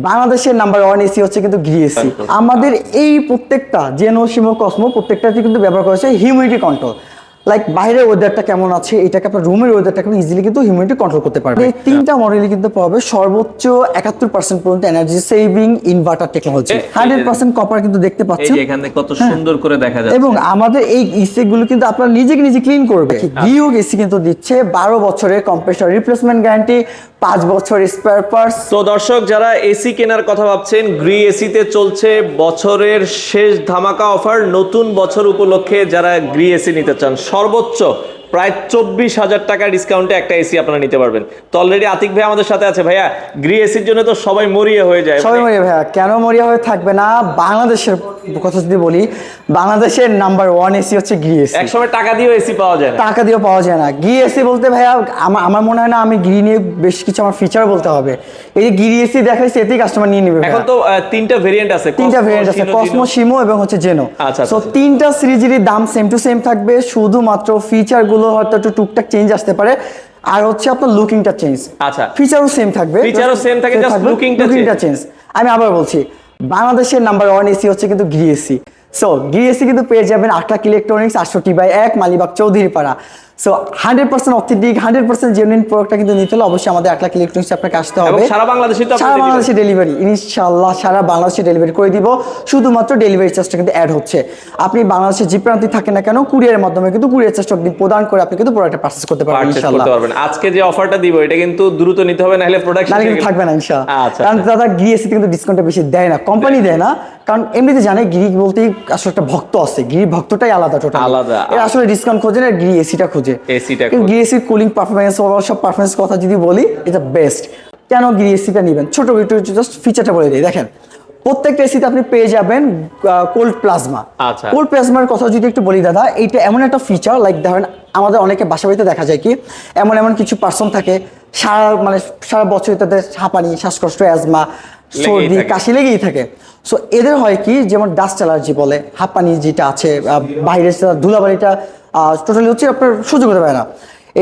বাংলাদেশের number 1 AC হচ্ছে কিন্তু গ্রি এসি। আমাদের এই প্রত্যেকটা জেনো সিমো কসমো প্রত্যেকটাতে কিন্তু ব্যবহার করা হচ্ছে হিউমিডিটি কন্ট্রোল। লাইক বাইরের ওয়েদারটা কেমন আছে, এটাকে আপনার রুমের ওয়েদারটা কেমন ইজিলি কিন্তু হিউমিডিটি কন্ট্রোল করতে পারবে। এই তিনটা মডেলই কিন্তু পাবে সর্বোচ্চ 71% পর্যন্ত energy saving inverter technology. 100% copper কিন্তু দেখতে পাচ্ছেন, এখানে কত সুন্দর করে দেখা যাচ্ছে। এবং আমাদের এই ইসি গুলো কিন্তু আপনারা নিজে ক্লিন করবে। গিও এসি কিন্তু দিচ্ছে 12 বছরের কম্প্রেসর রিপ্লেসমেন্ট গ্যারান্টি, 5 বছর স্পেয়ার পার্টস। তো দর্শক যারা এসি কেনার কথা ভাবছেন, গ্রি এসিতে চলছে বছরের শেষ ধামাকা অফার। নতুন বছর উপলক্ষে যারা গ্রি এসি নিতে চান, সর্বোচ্চ প্রায় 24,000 টাকা ডিসকাউন্টে একটা এসি আপনারা নিতে পারবেন। তো অলরেডি আতিক ভাই আমাদের সাথে আছে। ভাইয়া, গ্রি এসির জন্য তো সবাই মরিয়া হয়ে যায়। সবাই মরিয়া ভাইয়া, কেন মরিয়া হয়ে থাকবে না? বাংলাদেশের কথা যদি বলি, বাংলাদেশের নাম্বার 1 এসি হচ্ছে গ্রি এসি। একসময় টাকা দিয়েও এসি পাওয়া যায় না। টাকা দিয়েও পাওয়া যায় না। গ্রি এসি বলতে ভাইয়া আমার মনে হয় না আমি গ্রি নিয়ে বেশ কিছু আমার ফিচার বলতে হবে। এই যে গ্রি এসি দেখাইছে এতেই কাস্টমার নিয়ে নেবে। এখন তো তিনটা ভেরিয়েন্ট আছে, কসমো, সিমো এবং হচ্ছে জেনো। সো তিনটা সিরিজেরই দাম সেম টু সেম থাকবে, শুধুমাত্র ফিচার গুলো হয়তো একটু টুকটাক চেঞ্জ আসতে পারে। আর হচ্ছে আপনার লুকিংটা চেঞ্জ। আচ্ছা, ফিচারও সেম থাকবে, জাস্ট লুকিংটা চেঞ্জ। আমি আবার বলছি, বাংলাদেশের নাম্বার 1 এসি হচ্ছে কিন্তু Gree AC. So Gree AC কিন্তু পেয়ে যাবেন আখলাক electronics, 68/1 Malibagh Chowdhurypara. So 100% authentic, 100% genuine প্রোডাক্টটা কিন্তু নিতে হলে অবশ্যই আমাদের আখলাক ইলেকট্রনিক্স আপনাকে আসতে হবে। সারা বাংলাদেশে ডেলিভারি, ইনশাআল্লাহ সারা বাংলাদেশে ডেলিভারি করে দিব। শুধুমাত্র ডেলিভারি চার্জটা কিন্তু অ্যাড হচ্ছে। আপনি বাংলাদেশে যে প্রান্তে থাকেন না কেন, কুরিয়ারের মাধ্যমে কিন্তু কুরিয়ার চার্জটা প্রদান করে আপনি কিন্তু প্রোডাক্টটা পারচেজ করতে পারবেন ইনশাআল্লাহ। আজকে যে অফারটা দিব এটা কিন্তু দ্রুত নিতে হবে, নাহলে প্রোডাক্ট থাকবে না ইনশাআল্লাহ। কারণ দাদা গ্রি এসিতে কিন্তু ডিসকাউন্টটা বেশি দেয় না, কোম্পানি দেয় না। কারণ এমনিতে জানে গ্রি বলতেই আসলে একটা ভক্ত আছে, গ্রি ভক্তটাই আলাদা, টোটাল আলাদা। এরা আসলে ডিসকাউন্ট খোঁজে না, গ্রি এসিটা খোঁজে। গ্রি এসির কুলিং পারফরম্যান্স, সব পারফরম্যান্স কথা যদি বলি, এটা বেস্ট। কেন গ্রি এসিটা নেবেন? ছোট একটু জাস্ট ফিচারটা বলে দিই। দেখেন, প্রত্যেকটা এসিতে আপনি পেয়ে যাবেন কোল্ড প্লাজমা। কোল্ড প্লাজমার কথা যদি একটু বলি দাদা, এইটা এমন একটা ফিচার, লাইক ধরেন আমাদের অনেকে বাসা বাড়িতে দেখা যায় কি এমন কিছু পার্সন থাকে সারা বছর তাদের হাঁপানি, শ্বাসকষ্ট, অ্যাজমা, সর্দি, কাশি লেগেই থাকে। সো এদের হয় কি, যেমন ডাস্ট অ্যালার্জি বলে, হাঁপানি যেটা আছে, বাইরের ধুলাবালিটা টোটালি হচ্ছে আপনার সহ্য করতে পারে না।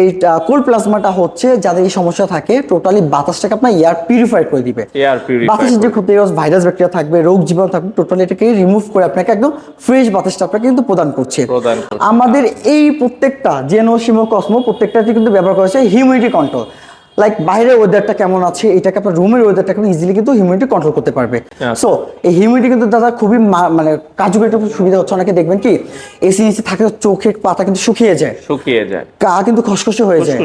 এই কোল্ড প্লাজমাটা হচ্ছে যাদের এই সমস্যা থাকে, টোটালি বাতাসটাকে আপনার এয়ার পিউরিফাই করে দিবে। বাতাসের যে ক্ষতিগ্রস্ত ভাইরাস ব্যাকটেরিয়া থাকবে, রোগ জীবাণু থাকবে, টোটালি এটাকে রিমুভ করে আপনাকে একদম ফ্রেশ বাতাসটা আপনাকে কিন্তু প্রদান করছে। আমাদের এই প্রত্যেকটা জেনো সিমো কসমো প্রত্যেকটাতে কিন্তু ব্যবহার করা হচ্ছে হিউমিডিটি কন্ট্রোল। লাইক বাইরের ওয়েদারটা কেমন আছে, এটাকে আপনার রুমের ওয়েদারটা কেমন ইজিলি কিন্তু হিউমিডিটি কন্ট্রোল করতে পারবে। সো এই হিউমিডিটি কিন্তু দাদা খুবই কার্যকরী একটা সুবিধা হচ্ছে। অনেকে দেখবেন কি এসি নিচে থাকে, চোখের পাতা কিন্তু শুকিয়ে যায়, গা কিন্তু খসখসে হয়ে যায়।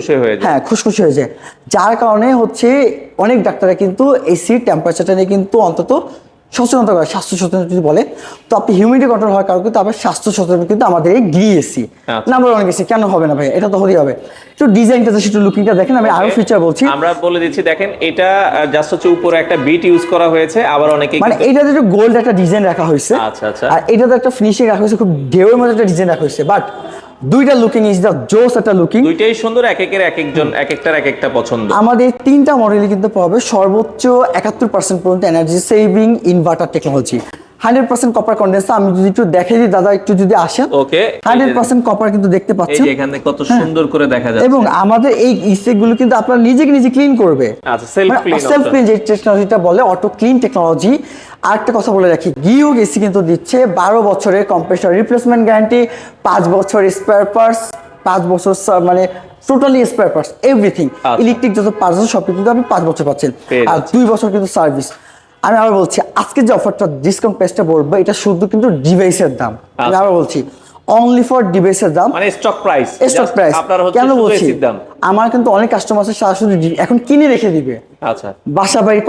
হ্যাঁ, খুশখুশি হয়ে যায়। যার কারণে হচ্ছে অনেক ডাক্তাররা কিন্তু এসির টেম্পারেচারটা নিয়ে কিন্তু অন্তত সচেতনতা করে, স্বাস্থ্য সচেতনতা যদি বলে, তো আপনি হিউমিডিটি কন্ট্রোল হওয়ার কারণে কিন্তু আবার স্বাস্থ্য সচেতন কিন্তু আমাদের এই গ্রি এসি নাম্বার 1 এসি। কেন হবে না ভাই? এটা তো হতেই হবে। একটু ডিজাইনটা একটু লুকিংটা দেখেন, আমি আরো ফিচার বলছি, আমরা বলে দিচ্ছি। দেখেন, এটা জাস্ট হচ্ছে উপরে একটা বিট ইউজ করা হয়েছে, আবার অনেকে এটাতে একটু গোল্ড একটা ডিজাইন রাখা হয়েছে। আর এটাতে একটা ফিনিশিং রাখা হয়েছে, খুব ঢেউয়ের মধ্যে একটা ডিজাইন রাখা হয়েছে। বাট দুইটা লুকিং ইজ দা জোস একটা লুকিং, দুইটাই সুন্দর, একটার একটা পছন্দ। আমাদের তিনটা মডেলই কিন্তু পাবে সর্বোচ্চ 71% পর্যন্ত energy saving inverter technology. 100% copper condenser. আমি যদি একটু দেখাই দিই দাদা, একটু যদি আসেন, 100% কপার কিন্তু দেখতে পাচ্ছেন। এই যে এখানে কত সুন্দর করে দেখা যাচ্ছে। এবং আমাদের এই ইসি গুলো কিন্তু আপনারা নিজে ক্লিন করবে। আচ্ছা, সেলফ ক্লিন যে টেকনোলজিটা বলে, অটো ক্লিন টেকনোলজি। আরেকটা কথা বলে রাখি, গিও এসি কিন্তু দিচ্ছে 12 বছরের কম্প্রেসর রিপ্লেসমেন্ট গ্যারান্টি, 5 বছর স্পেয়ার পার্টস, 5 বছর totally spare parts, everything electric যত পার্টস সব কিন্তু আপনি 5 বছর পাচ্ছেন, আর 2 বছর কিন্তু সার্ভিস। আমি আবার বলছি, আজকে যে অফারটা ডিসকাউন্ট প্রাইসটা বলবো, এটা শুধু কিন্তু ডিভাইসের দাম। আমি আবার বলছি, অনলি ফর ডিভাইসের দাম, মানে স্টক প্রাইস। কেন বলছি, আমার কিন্তু অনেক কাস্টমার আছে সরাসরি এখন কিনে রেখে দিবে। আচ্ছা, বাসা বাড়ি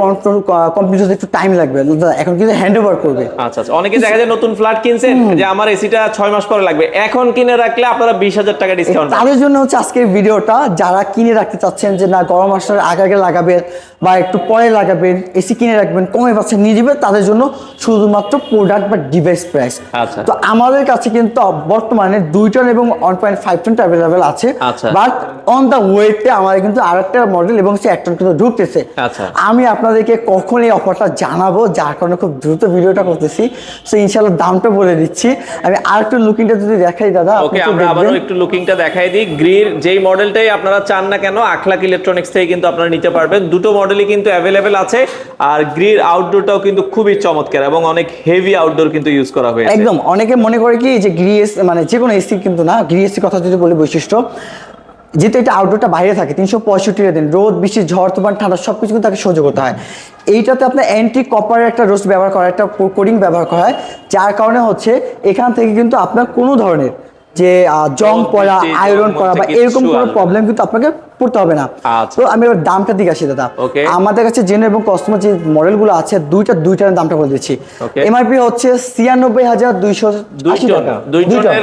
কমপ্লিট হতে একটু টাইম লাগবে, এখন কিন্তু হ্যান্ড ওভার করবে। আচ্ছা, অনেকে দেখা যায় নতুন ফ্ল্যাট কিনছেন, যে আমার এসিটা 6 মাস পরে লাগবে, এখন কিনে রাখলে আপনারা 20,000 টাকা ডিসকাউন্ট। তাদের জন্য হচ্ছে আজকের ভিডিওটা, যারা কিনে রাখতে চাচ্ছেন যে না গরম আসার আগে লাগাবেন বা একটু পরে লাগাবেন, এসি কিনে রাখবেন, কমে পাচ্ছেন নিয়ে দিবেন, তাদের জন্য শুধুমাত্র প্রোডাক্ট বা ডিভাইস প্রাইস। তো আমাদের কাছে কিন্তু বর্তমানে 2 টন এবং 1.5 টন অ্যাভেলেবেল আছে। বাট অন দা ওয়েটে আমাদের কিন্তু আরেকটা মডেল এবং সে একটন কিন্তু ঢুকতেছে। আচ্ছা। আমি আপনাদেরকে কখন এই অফারটা জানাবো, যার কারণে খুব দ্রুত ভিডিওটা করতেছি। সো ইনশাআল্লাহ দামটা বলে দিচ্ছি। আমি আরেকটু লুকিংটা যদি দেখাই দাদা, ওকে, আমরা আবারও একটু লুকিংটা দেখাই দিই। গ্রির যেই মডেলটাই আপনারা চান না কেন, আখলাক ইলেকট্রনিক্স থেকে কিন্তু আপনারা নিতে পারবেন। দুটো মডেলই কিন্তু অ্যাভেলেবেল আছে। আর গ্রির আউটডোরটাও কিন্তু খুবই চমৎকার এবং অনেক হেভি আউটডোর কিন্তু ইউজ করা হয়েছে। একদম, অনেকে মনে করে কি যে গ্রি এসি মানে যে কোনো এসি কিন্তু না, গ্রি এসি কথা যদি বলি বৈশিষ্ট্য, যেহেতু এটা আউটডোরটা বাইরে থাকে 365 দিন, রোদ বৃষ্টি ঝড় তুফান ঠান্ডা সবকিছু কিন্তু তাকে সহ্য করতে হয়। এইটাতে আপনার অ্যান্টি কপারের একটা রোস্ট ব্যবহার করা, একটা কোডিং ব্যবহার করা হয়, যার কারণে হচ্ছে এখান থেকে কিন্তু আপনার কোনো ধরনের যে জং পড়া, আয়রন করা বা এরকম কোনো প্রবলেম কিন্তু আপনাকে পড়তে হবে না। আচ্ছা। তো আমি এবার দামটা দিকে আসি দাদা। ওকে। আমাদের কাছে জেনে এবং কস্টমার যে মডেলগুলো আছে দুইটার দামটা বলে দিচ্ছি। এমআরপি হচ্ছে 96,280 টাকা। দুইজনের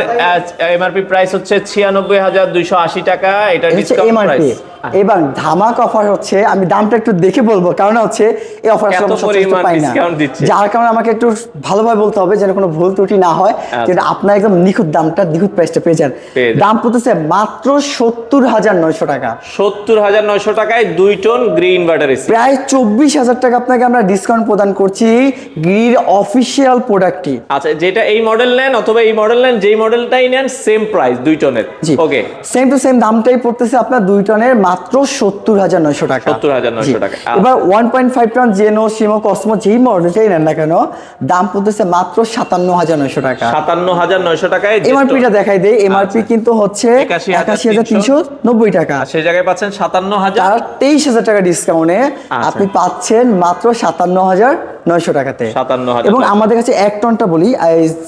এমআরপি প্রাইস হচ্ছে 96,280 টাকা। এটা ডিসকাউন্ট প্রাইস। এবার ধামাকা অফার হচ্ছে, আমি দামটা একটু দেখে বলবো কারণ হচ্ছে এই অফার পাই না, যার কারণে আমাকে একটু ভালোভাবে বলতে হবে যেন কোনো ভুল ত্রুটি না হয়, যেটা আপনার একদম নিখুঁত দামটা, নিখুঁত প্রাইসটা পেয়ে যান। দাম পড়তেছে মাত্র 70,900 টাকা। 70,900 টাকায় 2 টন গ্রি ইনভার্টার এসি। প্রায় 24,000 টাকা আপনাকে আমরা ডিসকাউন্ট প্রদান করছি গ্রির অফিসিয়াল প্রোডাক্টটি। আচ্ছা, যেটা এই মডেল নেন অথবা এই মডেল নেন, যেই মডেলটাই নেন সেম প্রাইস 2 টনের। ওকে, সেম টু সেম দামটাই পড়তেছে আপনার 2 টনের মাত্র 70,900 টাকা। 70,900 টাকা। এবার 1.5 টন জেনো সিমো কসমো যেই মডেলটাই নেন না কেন, দাম পড়তেছে মাত্র 57,900 টাকা। 57,900 টাকায় এমআরপিটা দেখাই দেই। এমআরপি কিন্তু হচ্ছে 81,390 টাকা। সেই জায়গায় পাচ্ছেন 57,000, আর 23,000 টাকা ডিসকাউন্টে আপনি পাচ্ছেন মাত্র 57,900 টাকাতে। 57,000। এবং আমাদের কাছে 1 টনটা বলি,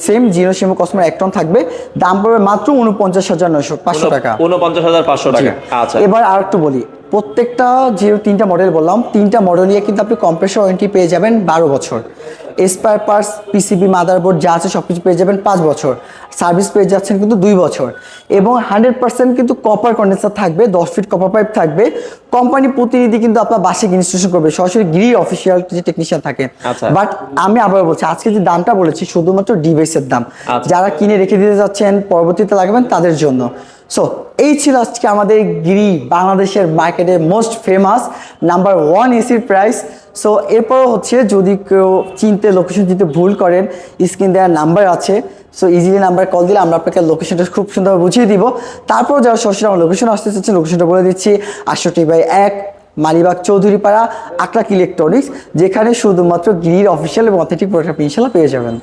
সেম জিনো সিমো কসমো 1 টন থাকবে, দাম পড়বে মাত্র 49,500 টাকা। 49,500 টাকা। আচ্ছা, এবার আর একটু বলি, প্রত্যেকটা যে 3টা মডেল বললাম, 3টা মডেলই কিন্তু আপনি কম্প্রেসর ওয়ারেন্টি পেয়ে যাবেন 12 বছর, স্পেয়ার পার্টস পিসিবি মাদারবোর্ড যা আছে সবকিছু পেয়ে যাবেন 5 বছর, সার্ভিস পেয়ে যাচ্ছেন কিন্তু 2 বছর, এবং 100% কিন্তু কপার কন্ডেন্সার থাকবে, 10 ফিট কপার পাইপ থাকবে। কোম্পানি প্রতিনিধি কিন্তু আপনার বাসে ইনস্টলেশন করবে, সরাসরি গ্রি অফিসিয়াল যে টেকনিশিয়ান থাকে। বাট আমি আবার বলছি, আজকে যে দামটা বলেছি শুধুমাত্র ডিভাইসের দাম, যারা কিনে রেখে দিতে যাচ্ছেন পরবর্তীতে লাগবেন তাদের জন্য। সো এই ছিল আজকে আমাদের গ্রি বাংলাদেশের মার্কেটে মোস্ট ফেমাস নাম্বার 1 এসির প্রাইস। সো এরপরও হচ্ছে যদি কেউ চিনতে লোকেশন দিতে ভুল করেন, স্ক্রিন দেওয়ার নাম্বার আছে, সো ইজিলি নাম্বার কল দিলে আমরা আপনাকে লোকেশনটা খুব সুন্দরভাবে বুঝিয়ে দিব। তারপর যারা সরাসরি আমার লোকেশন আসতে চাচ্ছেন, লোকেশনটা বলে দিচ্ছি 68/1 মালিবাগ চৌধুরীপাড়া, আখলাক ইলেকট্রনিক্স, যেখানে শুধুমাত্র গ্রির অফিসিয়াল এবং অথেন্টিক প্রোডাক্ট ইনশাল্লাহ পেয়ে যাবেন।